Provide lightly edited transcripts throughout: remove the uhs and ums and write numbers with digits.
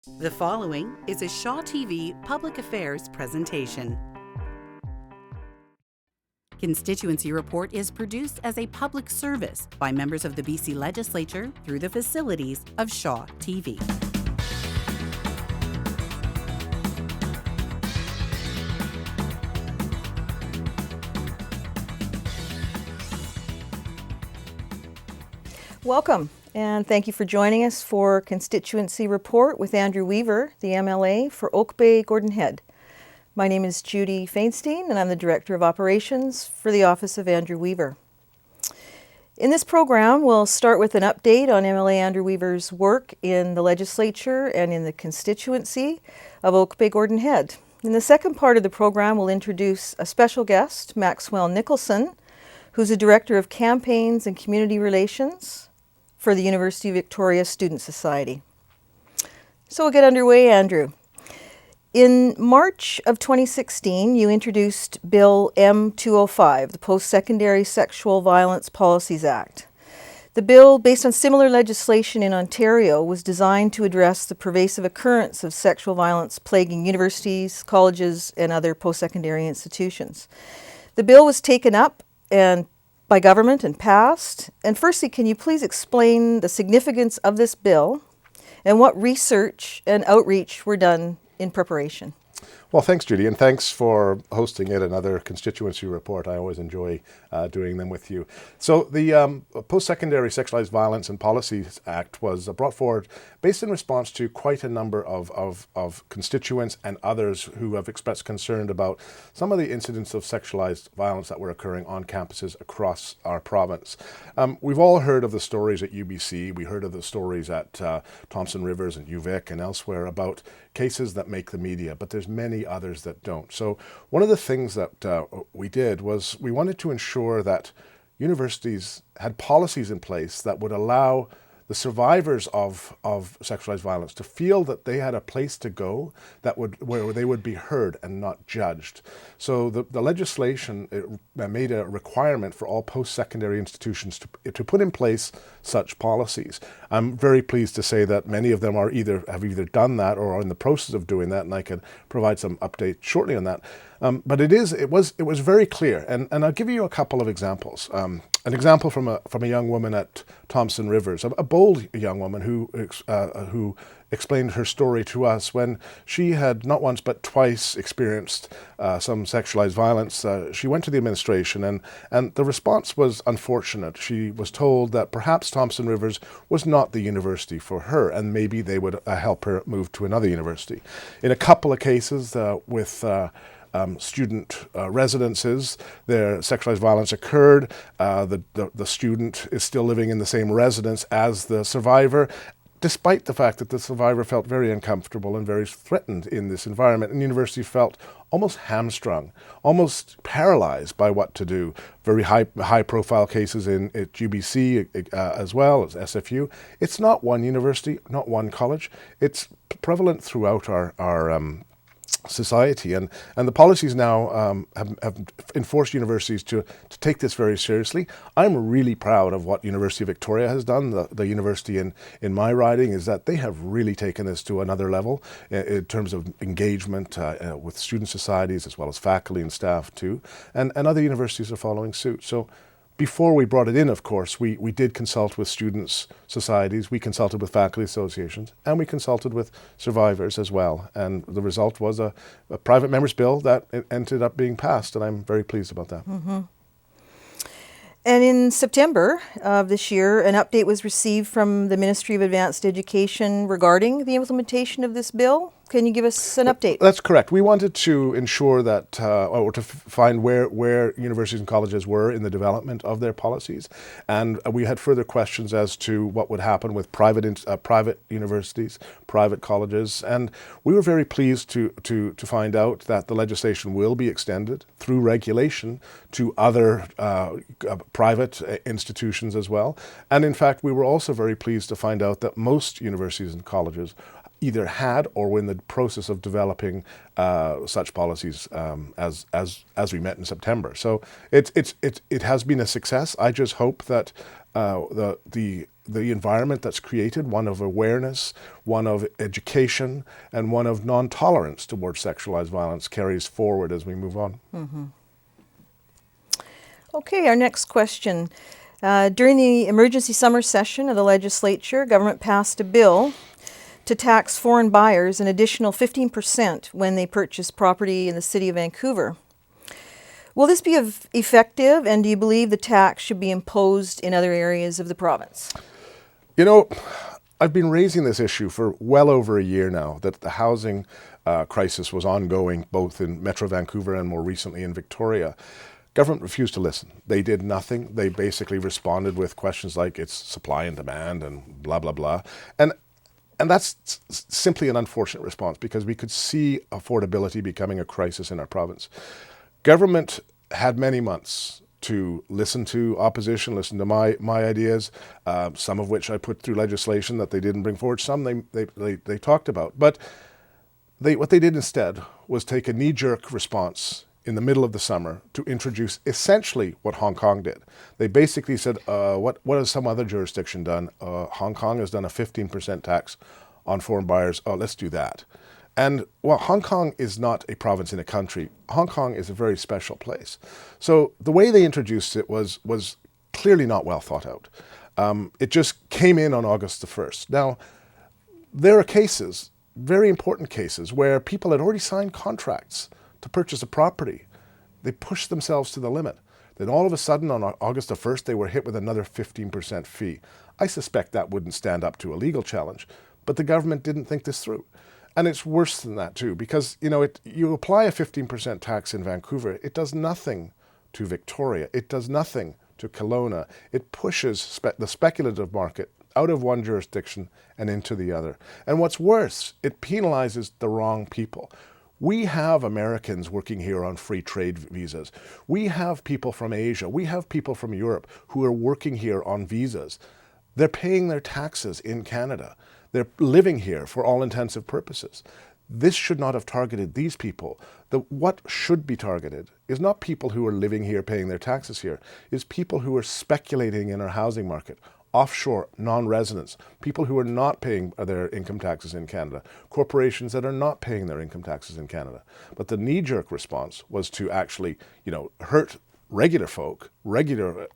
The following is a Shaw TV Public Affairs presentation. Constituency Report is produced as a public service by members of the BC Legislature through the facilities of Shaw TV. Welcome, and thank you for joining us for Constituency Report with Andrew Weaver, the MLA for Oak Bay Gordon Head. My name is Judy Feinstein, and I'm the Director of Operations for the Office of Andrew Weaver. In this program, we'll start with an update on MLA Andrew Weaver's work in the Legislature and in the constituency of Oak Bay Gordon Head. In the second part of the program, we'll introduce a special guest, Maxwell Nicholson, who's a Director of Campaigns and Community Relations for the University of Victoria Student Society. So we'll get underway, Andrew. In March of 2016, you introduced Bill M205, the Post-Secondary Sexual Violence Policies Act. The bill, based on similar legislation in Ontario, was designed to address the pervasive occurrence of sexual violence plaguing universities, colleges, and other post-secondary institutions. The bill was taken up by government and passed. And firstly, can you please explain the significance of this bill and what research and outreach were done in preparation? Well, thanks, Judy, and thanks for hosting yet another constituency report. I always enjoy doing them with you. So the Post-Secondary Sexualized Violence and Policies Act was brought forward based in response to quite a number of constituents and others who have expressed concern about some of the incidents of sexualized violence that were occurring on campuses across our province. We've all heard of the stories at UBC. We heard of the stories at Thompson Rivers and UVic and elsewhere about cases that make the media, but there's many others that don't. So one of the things that we did was we wanted to ensure that universities had policies in place that would allow the survivors of sexualized violence to feel that they had a place to go where they would be heard and not judged. So the legislation made a requirement for all post-secondary institutions to put in place such policies. I'm very pleased to say that many of them have either done that or are in the process of doing that, and I can provide some update shortly on that. But it was very clear, and I'll give you a couple of examples. An example from a young woman at Thompson Rivers, a bold young woman who explained her story to us when she had not once but twice experienced some sexualized violence. She went to the administration, and the response was unfortunate. She was told that perhaps Thompson Rivers was not the university for her, and maybe they would help her move to another university. In a couple of cases with student residences, their sexualized violence occurred. The student is still living in the same residence as the survivor, despite the fact that the survivor felt very uncomfortable and very threatened in this environment. And the university felt almost hamstrung, almost paralyzed by what to do. Very high profile cases at UBC as well as SFU. It's not one university, not one college. It's prevalent throughout our society, and the policies now have enforced universities to take this very seriously. I'm really proud of what University of Victoria has done. The university in my riding is that they have really taken this to another level in terms of engagement with student societies as well as faculty and staff too, and other universities are following suit. So before we brought it in, of course, we did consult with students' societies, we consulted with faculty associations, and we consulted with survivors as well. And the result was a private member's bill that ended up being passed, and I'm very pleased about that. Mm-hmm. And in September of this year, an update was received from the Ministry of Advanced Education regarding the implementation of this bill. Can you give us an update? That's correct. We wanted to ensure that, or to find where universities and colleges were in the development of their policies. And we had further questions as to what would happen with private universities, private colleges. And we were very pleased to find out that the legislation will be extended through regulation to other private institutions as well. And in fact, we were also very pleased to find out that most universities and colleges either had or were in the process of developing such policies as we met in September. So it has been a success. I just hope that the environment that's created, one of awareness, one of education, and one of non-tolerance towards sexualized violence, carries forward as we move on. Mm-hmm. Okay, our next question. During the emergency summer session of the legislature, government passed a bill to tax foreign buyers an additional 15% when they purchase property in the city of Vancouver. Will this be effective, and do you believe the tax should be imposed in other areas of the province? You know, I've been raising this issue for well over a year now, that the housing crisis was ongoing both in Metro Vancouver and more recently in Victoria. Government refused to listen. They did nothing. They basically responded with questions like it's supply and demand and blah, blah, blah. And that's simply an unfortunate response, because we could see affordability becoming a crisis in our province. Government had many months to listen to opposition, listen to my ideas, some of which I put through legislation that they didn't bring forward. Some they talked about. But what they did instead was take a knee-jerk response in the middle of the summer to introduce essentially what Hong Kong did. They basically said, what has some other jurisdiction done? Hong Kong has done a 15% tax on foreign buyers. Oh, let's do that. And while Hong Kong is not a province in a country, Hong Kong is a very special place. So the way they introduced it was clearly not well thought out. It just came in on August the 1st. Now, there are cases, very important cases, where people had already signed contracts to purchase a property. They pushed themselves to the limit. Then all of a sudden on August the 1st, they were hit with another 15% fee. I suspect that wouldn't stand up to a legal challenge, but the government didn't think this through. And it's worse than that too, because you apply a 15% tax in Vancouver, it does nothing to Victoria, it does nothing to Kelowna. It pushes the speculative market out of one jurisdiction and into the other. And what's worse, it penalizes the wrong people. We have Americans working here on free trade visas. We have people from Asia. We have people from Europe who are working here on visas. They're paying their taxes in Canada. They're living here for all intensive purposes. This should not have targeted these people. What should be targeted is not people who are living here paying their taxes here, is people who are speculating in our housing market, offshore non-residents, people who are not paying their income taxes in Canada, corporations that are not paying their income taxes in Canada. But the knee-jerk response was to actually, hurt regular folk, regular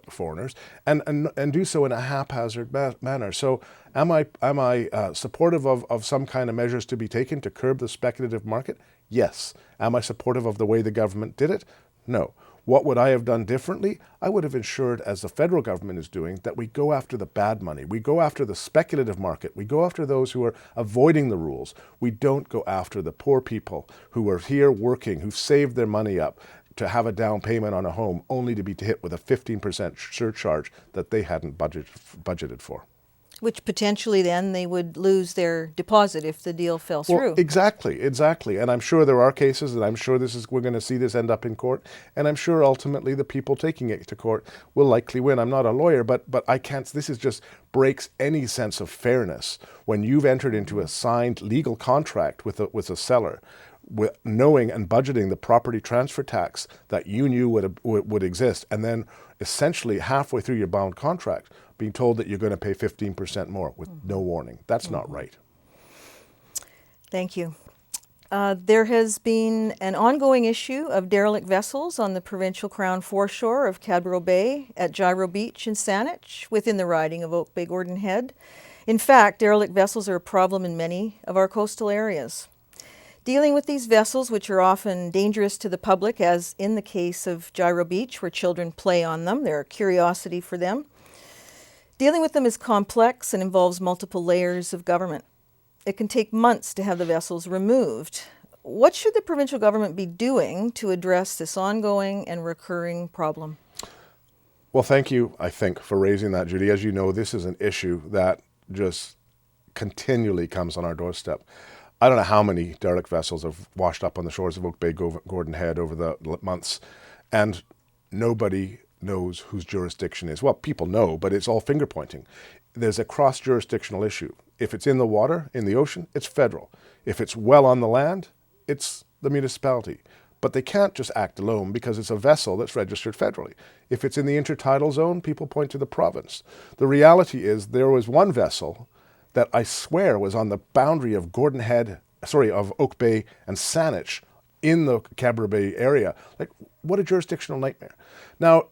foreigners, and do so in a haphazard manner. So am I supportive of some kind of measures to be taken to curb the speculative market? Yes. Am I supportive of the way the government did it? No. What would I have done differently? I would have ensured, as the federal government is doing, that we go after the bad money. We go after the speculative market. We go after those who are avoiding the rules. We don't go after the poor people who are here working, who've saved their money up to have a down payment on a home, only to be hit with a 15% surcharge that they hadn't budgeted for. Which potentially then they would lose their deposit if the deal fell through. Exactly. And I'm sure there are cases, and I'm sure we're going to see this end up in court, and I'm sure ultimately the people taking it to court will likely win. I'm not a lawyer, but I can't, this is just breaks any sense of fairness when you've entered into a signed legal contract with a seller, with knowing and budgeting the property transfer tax that you knew would exist, and then essentially halfway through your bound contract being told that you're going to pay 15% more with no warning. That's not right. Thank you. There has been an ongoing issue of derelict vessels on the provincial Crown foreshore of Cadborough Bay at Gyro Beach in Saanich, within the riding of Oak Bay Gordon Head. In fact, derelict vessels are a problem in many of our coastal areas. Dealing with these vessels, which are often dangerous to the public, as in the case of Gyro Beach, where children play on them, they're a curiosity for them. Dealing with them is complex and involves multiple layers of government. It can take months to have the vessels removed. What should the provincial government be doing to address this ongoing and recurring problem? Well, thank you, I think, for raising that, Judy. As you know, this is an issue that just continually comes on our doorstep. I don't know how many derelict vessels have washed up on the shores of Oak Bay Gordon Head over the months, and nobody knows whose jurisdiction is. Well, people know, but it's all finger pointing. There's a cross-jurisdictional issue. If it's in the water, in the ocean, it's federal. If it's well on the land, it's the municipality. But they can't just act alone because it's a vessel that's registered federally. If it's in the intertidal zone, people point to the province. The reality is there was one vessel that I swear was on the boundary of of Oak Bay and Saanich in the Cabra Bay area. Like, what a jurisdictional nightmare. Now,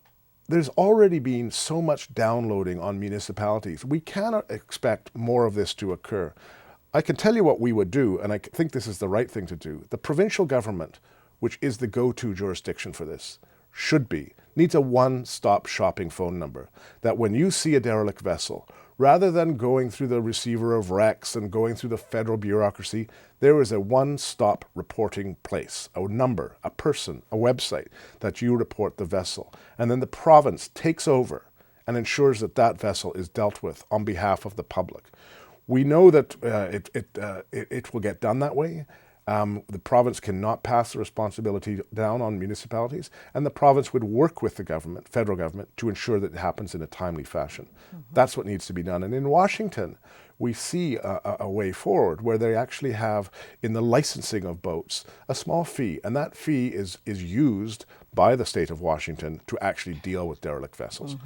there's already been so much downloading on municipalities. We cannot expect more of this to occur. I can tell you what we would do, and I think this is the right thing to do. The provincial government, which is the go-to jurisdiction for this, needs a one-stop shopping phone number, that when you see a derelict vessel, rather than going through the receiver of recs and going through the federal bureaucracy, there is a one-stop reporting place, a number, a person, a website that you report the vessel. And then the province takes over and ensures that that vessel is dealt with on behalf of the public. We know that it will get done that way. The province cannot pass the responsibility down on municipalities, and the province would work with the government, federal government, to ensure that it happens in a timely fashion. That's what needs to be done. And in Washington, we see a way forward where they actually have, in the licensing of boats, a small fee, and that fee is used by the state of Washington to actually deal with derelict vessels.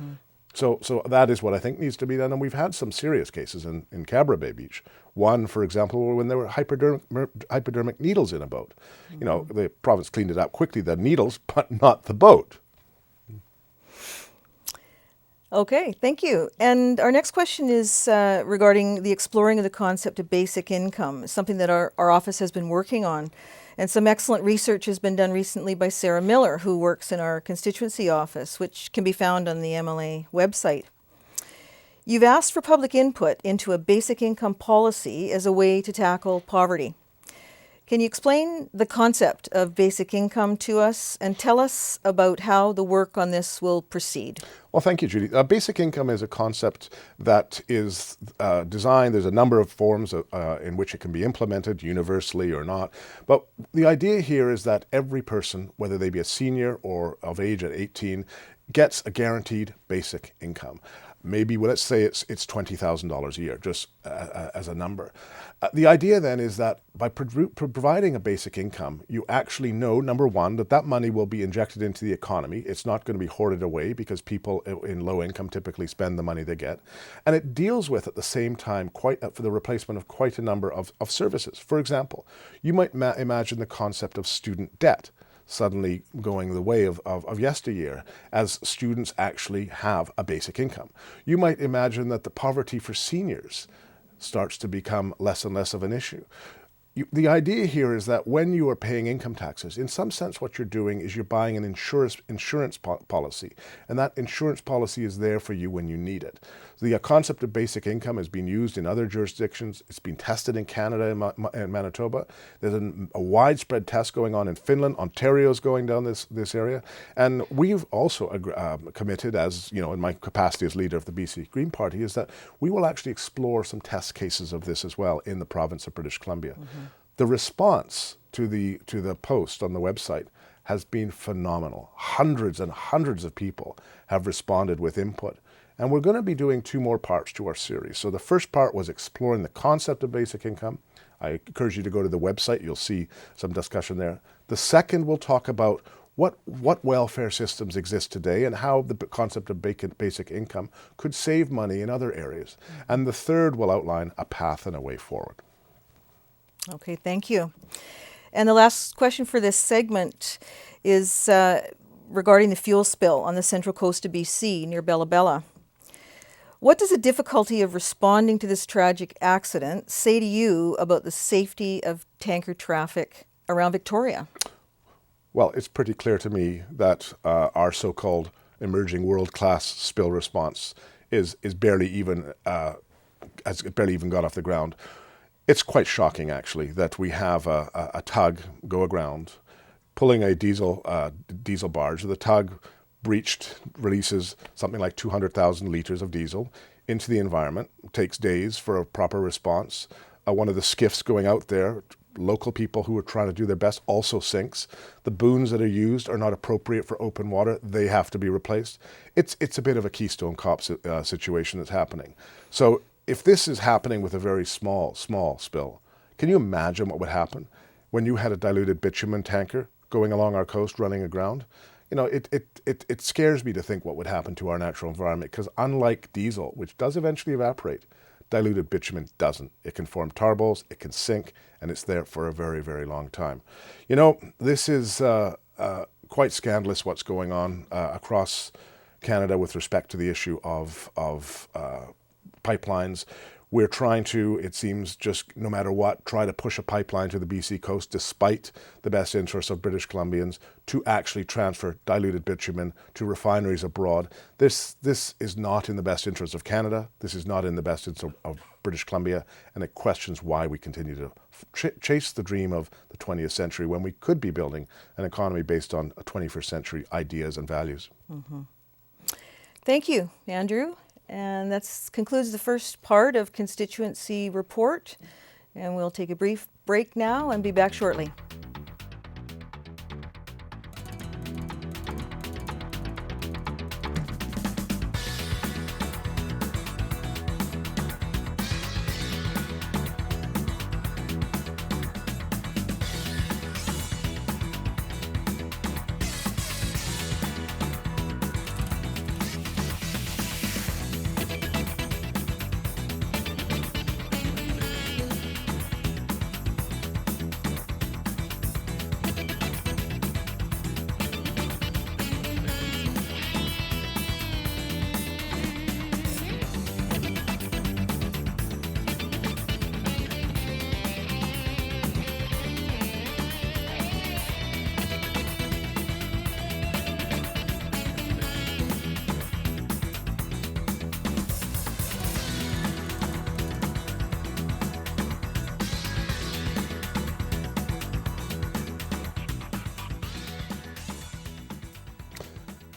So that is what I think needs to be done, and we've had some serious cases in Cabra Bay Beach. One, for example, when there were hypodermic needles in a boat. You know, the province cleaned it up quickly, the needles, but not the boat. Okay, thank you. And our next question is regarding the exploring of the concept of basic income, something that our office has been working on. And some excellent research has been done recently by Sarah Miller, who works in our constituency office, which can be found on the MLA website. You've asked for public input into a basic income policy as a way to tackle poverty. Can you explain the concept of basic income to us and tell us about how the work on this will proceed? Well, thank you, Judy. Basic income is a concept that is designed. There's a number of forms in which it can be implemented, universally or not. But the idea here is that every person, whether they be a senior or of age at 18, gets a guaranteed basic income. Maybe, well, let's say it's $20,000 a year, just as a number. The idea then is that by providing a basic income, you actually know, number one, that money will be injected into the economy. It's not going to be hoarded away because people in low income typically spend the money they get. And it deals with, at the same time, for the replacement of quite a number of services. For example, you might imagine the concept of student debt suddenly going the way of yesteryear as students actually have a basic income. You might imagine that the poverty for seniors starts to become less and less of an issue. The idea here is that when you are paying income taxes, in some sense what you're doing is you're buying an insurance policy, and that insurance policy is there for you when you need it. The concept of basic income has been used in other jurisdictions. It's been tested in Canada and Manitoba. There's a widespread test going on in Finland. Ontario's going down this area. And we've also committed, as you know, in my capacity as leader of the BC Green Party, is that we will actually explore some test cases of this as well in the province of British Columbia. The response to the post on the website has been phenomenal. Hundreds and hundreds of people have responded with input. And we're going to be doing two more parts to our series. So the first part was exploring the concept of basic income. I encourage you to go to the website. You'll see some discussion there. The second will talk about what welfare systems exist today and how the concept of basic income could save money in other areas. And the third will outline a path and a way forward. Okay, thank you. And the last question for this segment is regarding the fuel spill on the central coast of BC near Bella Bella. What does the difficulty of responding to this tragic accident say to you about the safety of tanker traffic around Victoria? Well, it's pretty clear to me that our so-called emerging world-class spill response is barely even got off the ground. It's quite shocking, actually, that we have a tug go aground, pulling a diesel barge. The tug releases something like 200,000 liters of diesel into the environment. It takes days for a proper response. One of the skiffs going out there, local people who are trying to do their best, also sinks. The booms that are used are not appropriate for open water. They have to be replaced. It's a bit of a Keystone Cop situation that's happening. So if this is happening with a very small spill, can you imagine what would happen when you had a diluted bitumen tanker going along our coast, running aground. You know, it scares me to think what would happen to our natural environment, because unlike diesel, which does eventually evaporate, diluted bitumen doesn't. It can form tar balls, it can sink, and it's there for a very, very long time. You know, this is quite scandalous what's going on across Canada with respect to the issue of pipelines. We're trying to, it seems, just no matter what, try to push a pipeline to the BC coast despite the best interests of British Columbians to actually transfer diluted bitumen to refineries abroad. This is not in the best interest of Canada. This is not in the best interest of British Columbia, and it questions why we continue to chase the dream of the 20th century when we could be building an economy based on 21st century ideas and values. Mm-hmm. Thank you, Andrew. And that concludes the first part of Constituency Report. And we'll take a brief break now and be back shortly.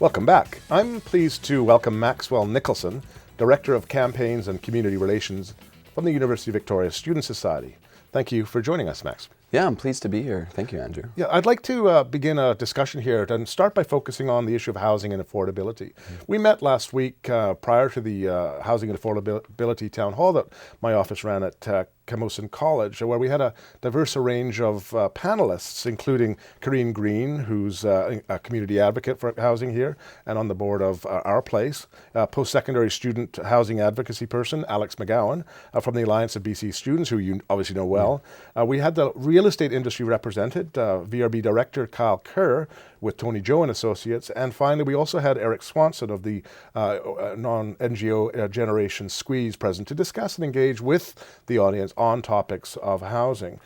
Welcome back. I'm pleased to welcome Maxwell Nicholson, Director of Campaigns and Community Relations from the University of Victoria Student Society. Thank you for joining us, Max. Yeah, I'm pleased to be here. Thank you, Andrew. Yeah, I'd like to begin a discussion here and start by focusing on the issue of housing and affordability. We met last week prior to the Housing and Affordability Town Hall that my office ran at Camosun College, where we had a diverse range of panelists, including Corinne Green, who's a community advocate for housing here and on the board of Our Place, post-secondary student housing advocacy person, Alex McGowan, from the Alliance of BC Students, who you obviously know well. We had the real estate industry represented, VRB Director Kyle Kerr, with Tony Joe and Associates. And finally, we also had Eric Swanson of the non-NGO Generation Squeeze present to discuss and engage with the audience on topics of housing.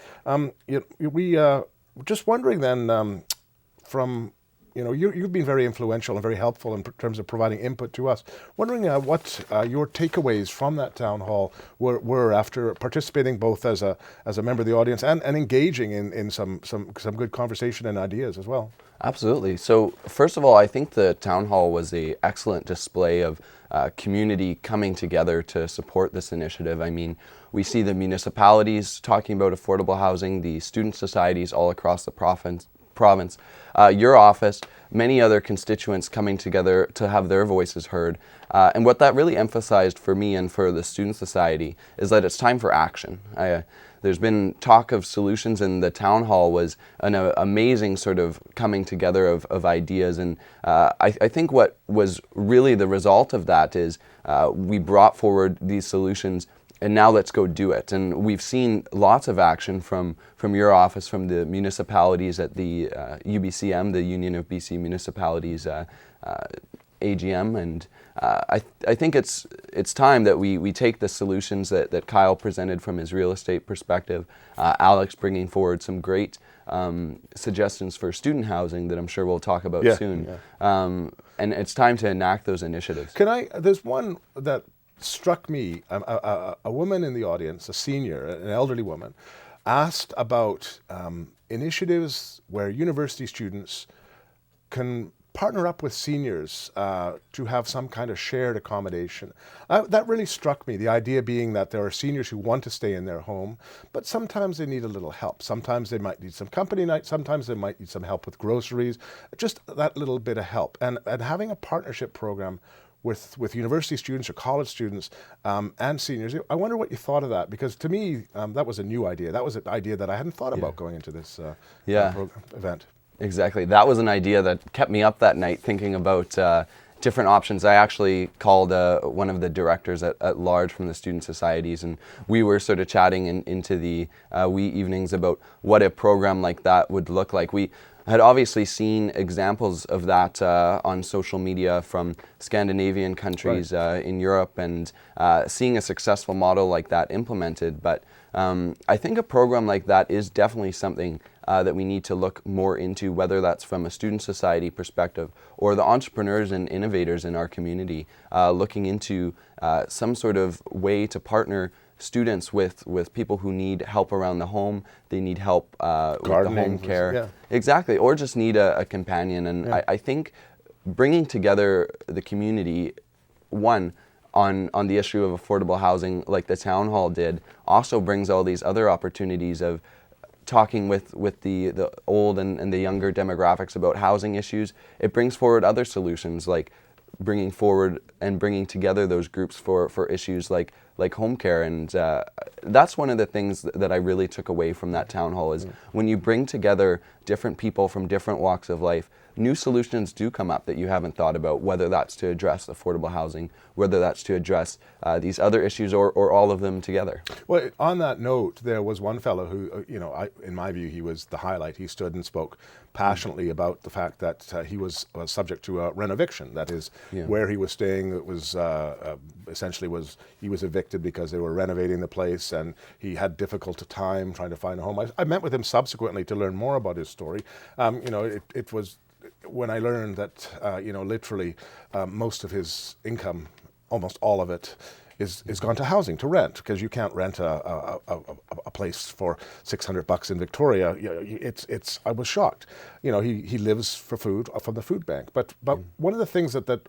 We just wondering then, you've been very influential and very helpful in terms of providing input to us. Wondering what your takeaways from that town hall were after participating both as a member of the audience and engaging in some good conversation and ideas as well. Absolutely. So first of all, I think the town hall was an excellent display of community coming together to support this initiative. I mean, we see the municipalities talking about affordable housing, the student societies all across the province, your office, many other constituents coming together to have their voices heard. And what that really emphasized for me and for the Student Society is that it's time for action. There's been talk of solutions, and the town hall was an amazing sort of coming together of ideas. And I think what was really the result of that is we brought forward these solutions, and now let's go do it. And we've seen lots of action from your office, from the municipalities at the UBCM, the Union of BC Municipalities AGM, and I think it's time that we take the solutions that Kyle presented from his real estate perspective, Alex bringing forward some great suggestions for student housing that I'm sure we'll talk about soon. Yeah. And it's time to enact those initiatives. There's one that struck me, a woman in the audience, a senior, an elderly woman, asked about initiatives where university students can partner up with seniors to have some kind of shared accommodation. That really struck me, the idea being that there are seniors who want to stay in their home, but sometimes they need a little help. Sometimes they might need some company night, sometimes they might need some help with groceries, just that little bit of help. And having a partnership program with university students or college students and seniors. I wonder what you thought of that, because to me, that was a new idea. That was an idea that I hadn't thought about going into this event. Exactly. That was an idea that kept me up that night thinking about different options. I actually called one of the directors at large from the student societies, and we were sort of chatting into the wee evenings about what a program like that would look like. We had obviously seen examples of that on social media from Scandinavian countries in Europe, and seeing a successful model like that implemented. But I think a program like that is definitely something that we need to look more into, whether that's from a student society perspective or the entrepreneurs and innovators in our community, looking into some sort of way to partner students with people who need help around the home. They need help with the home care. Yeah. Exactly, or just need a companion. And I think bringing together the community, one, on the issue of affordable housing, like the town hall did, also brings all these other opportunities of talking with the old and the younger demographics about housing issues. It brings forward other solutions, like bringing forward and bringing together those groups for issues like home care. And that's one of the things that I really took away from that town hall is when you bring together different people from different walks of life, new solutions do come up that you haven't thought about, whether that's to address affordable housing, whether that's to address these other issues, or all of them together. Well, on that note, there was one fellow who, in my view, he was the highlight. He stood and spoke passionately about the fact that he was subject to a renoviction. That is, where he was staying, it was essentially he was evicted because they were renovating the place, and he had difficult time trying to find a home. I met with him subsequently to learn more about his story. It was when I learned that literally most of his income, almost all of it, is gone to housing, to rent, because you can't rent a place for $600 in Victoria. I was shocked. He lives for food from the food bank. But one of the things that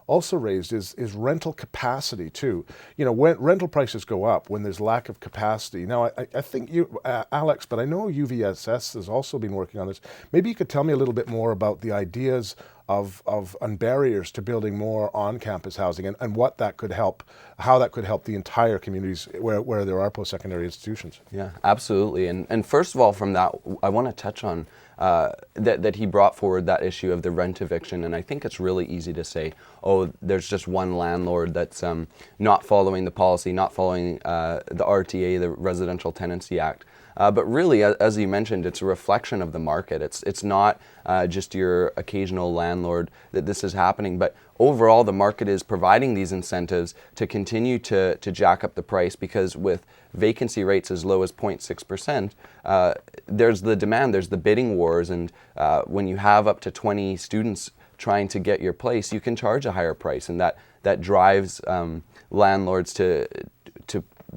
also raised is rental capacity too. When rental prices go up, when there's lack of capacity. Now, I think you, Alex, but I know UVSS has also been working on this. Maybe you could tell me a little bit more about the ideas and barriers to building more on-campus housing, and what that could help, how that could help the entire communities where there are post-secondary institutions. Yeah, absolutely. And first of all, from that, I want to touch on that he brought forward that issue of the rent eviction. And I think it's really easy to say, oh, there's just one landlord that's not following the policy, not following the RTA, the Residential Tenancy Act. But really, as you mentioned, it's a reflection of the market. It's not just your occasional landlord that this is happening, but overall the market is providing these incentives to continue to jack up the price, because with vacancy rates as low as 0.6%, there's the demand, there's the bidding wars, and when you have up to 20 students trying to get your place, you can charge a higher price, and that drives landlords to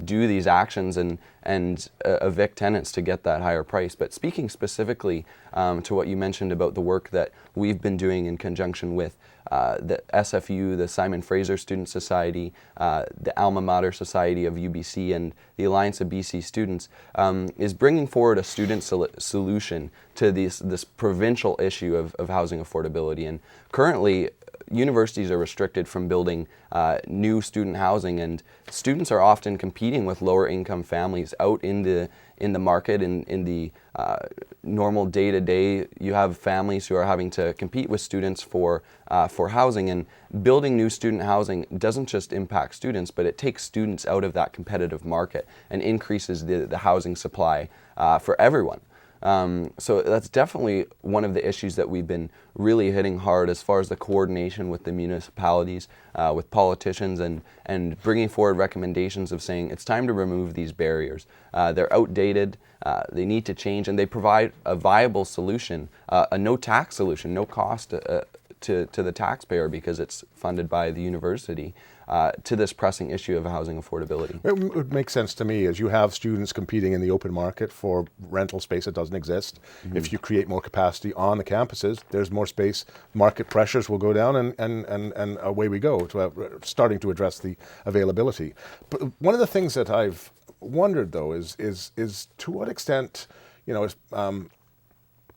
do these actions and evict tenants to get that higher price. But speaking specifically to what you mentioned about the work that we've been doing in conjunction with the SFU, the Simon Fraser Student Society, the Alma Mater Society of UBC, and the Alliance of BC Students, is bringing forward a student solution to this provincial issue of housing affordability. And currently, universities are restricted from building new student housing, and students are often competing with lower income families out in the market. In the normal day-to-day, you have families who are having to compete with students for housing, and building new student housing doesn't just impact students, but it takes students out of that competitive market and increases the housing supply for everyone. So that's definitely one of the issues that we've been really hitting hard, as far as the coordination with the municipalities, with politicians, and bringing forward recommendations of saying it's time to remove these barriers. They're outdated, they need to change, and they provide a viable solution, a no-tax solution, no cost to the taxpayer, because it's funded by the university, to this pressing issue of housing affordability. It would make sense to me, as you have students competing in the open market for rental space that doesn't exist. Mm-hmm. If you create more capacity on the campuses, there's more space, market pressures will go down, and away we go, to starting to address the availability. But one of the things that I've wondered, though, is to what extent,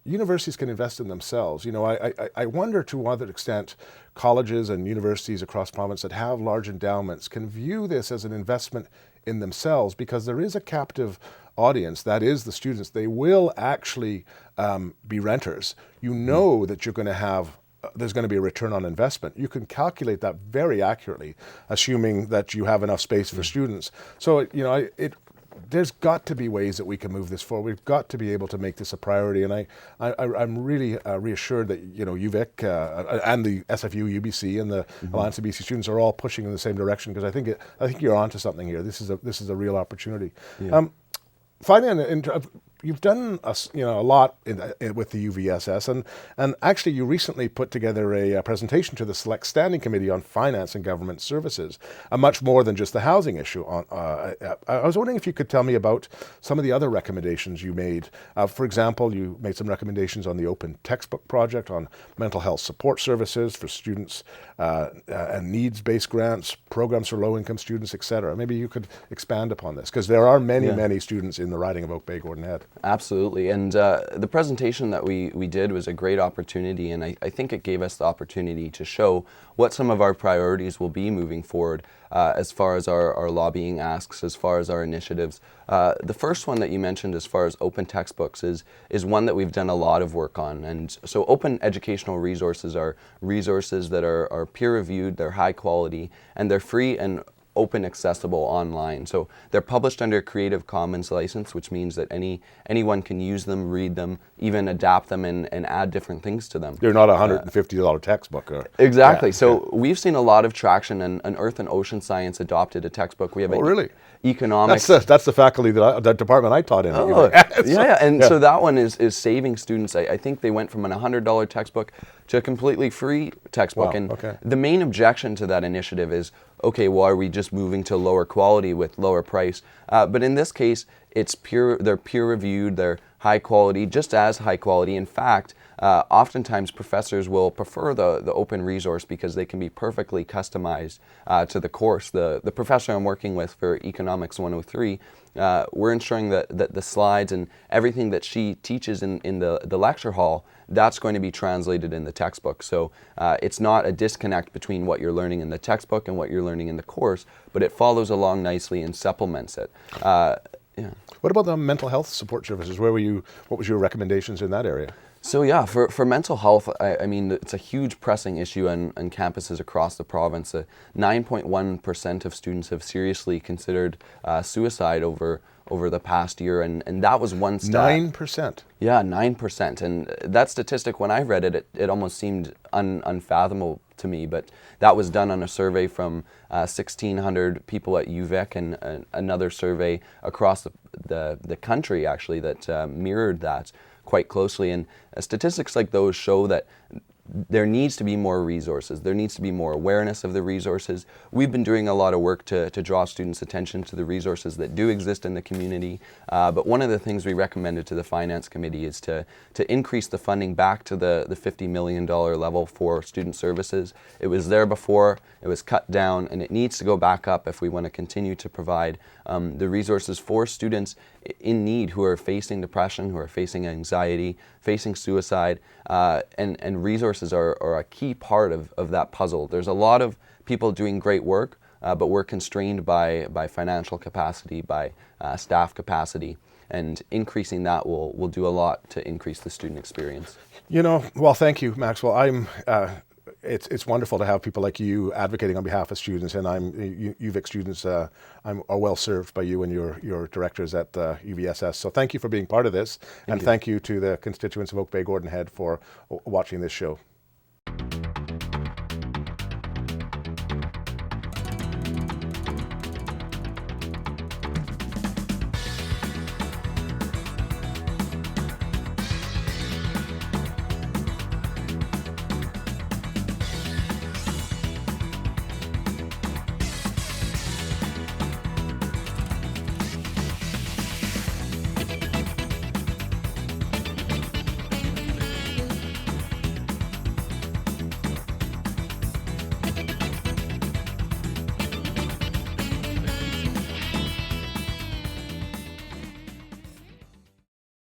universities can invest in themselves. I wonder to what extent colleges and universities across province that have large endowments can view this as an investment in themselves, because there is a captive audience, that is the students, they will actually be renters. You know that you're going to have there's going to be a return on investment. You can calculate that very accurately, assuming that you have enough space for students. So, you know, there's got to be ways that we can move this forward. We've got to be able to make this a priority. And I'm really reassured that, you know, UVic and the SFU, UBC, and the Alliance of BC Students are all pushing in the same direction, because I think you're onto something here. This is a real opportunity. Yeah. Finally, you've done a lot with the UVSS, and actually you recently put together a presentation to the Select Standing Committee on Finance and Government Services, much more than just the housing issue. I was wondering if you could tell me about some of the other recommendations you made. For example, you made some recommendations on the Open Textbook Project, on mental health support services for students, and needs-based grants, programs for low-income students, etc. Maybe you could expand upon this, because there are many students in the riding of Oak Bay Gordon Head. Absolutely, and the presentation that we did was a great opportunity, and I think it gave us the opportunity to show what some of our priorities will be moving forward as far as our lobbying asks, as far as our initiatives. The first one that you mentioned as far as open textbooks is one that we've done a lot of work on. And so open educational resources are resources that are peer-reviewed, they're high quality, and they're free and open accessible online. So they're published under a Creative Commons license, which means that anyone can use them, read them, even adapt them and add different things to them. They're not a $150 textbook. Exactly. So we've seen a lot of traction, and Earth and Ocean Science adopted a textbook. We have really? Economics. That's the faculty that department I taught in. So that one is saving students. I think they went from a $100 textbook to a completely free textbook. Wow, and the main objection to that initiative is, okay, well, are we just moving to lower quality with lower price? But in this case, they're peer reviewed, they're high quality, just as high quality. In fact, oftentimes professors will prefer the open resource because they can be perfectly customized to the course. The professor I'm working with for Economics 103, we're ensuring that the slides and everything that she teaches in the lecture hall, that's going to be translated in the textbook. So it's not a disconnect between what you're learning in the textbook and what you're learning in the course, but it follows along nicely and supplements it. What about the mental health support services? What was your recommendations in that area? So yeah, for mental health, I mean, it's a huge pressing issue on campuses across the province. 9.1% of students have seriously considered suicide over the past year, and that was one stat. 9%? Yeah, 9%. And that statistic, when I read it, it almost seemed unfathomable to me, but that was done on a survey from 1,600 people at UVic, and another survey across the country, actually, that mirrored that quite closely. And statistics like those show that there needs to be more resources. There needs to be more awareness of the resources. We've been doing a lot of work to draw students' attention to the resources that do exist in the community. But one of the things we recommended to the Finance Committee is to increase the funding back to the $50 million level for student services. It was there before, it was cut down, and it needs to go back up if we want to continue to provide the resources for students in need who are facing depression, who are facing anxiety, facing suicide, and resources are a key part of that puzzle. There's a lot of people doing great work, but we're constrained by financial capacity, by staff capacity, and increasing that will do a lot to increase the student experience. Well, thank you, Maxwell. It's wonderful to have people like you advocating on behalf of students, and UVic students are well served by you and your directors at UVSS. So thank you for being part of this, and thank you to the constituents of Oak Bay Gordon Head for watching this show.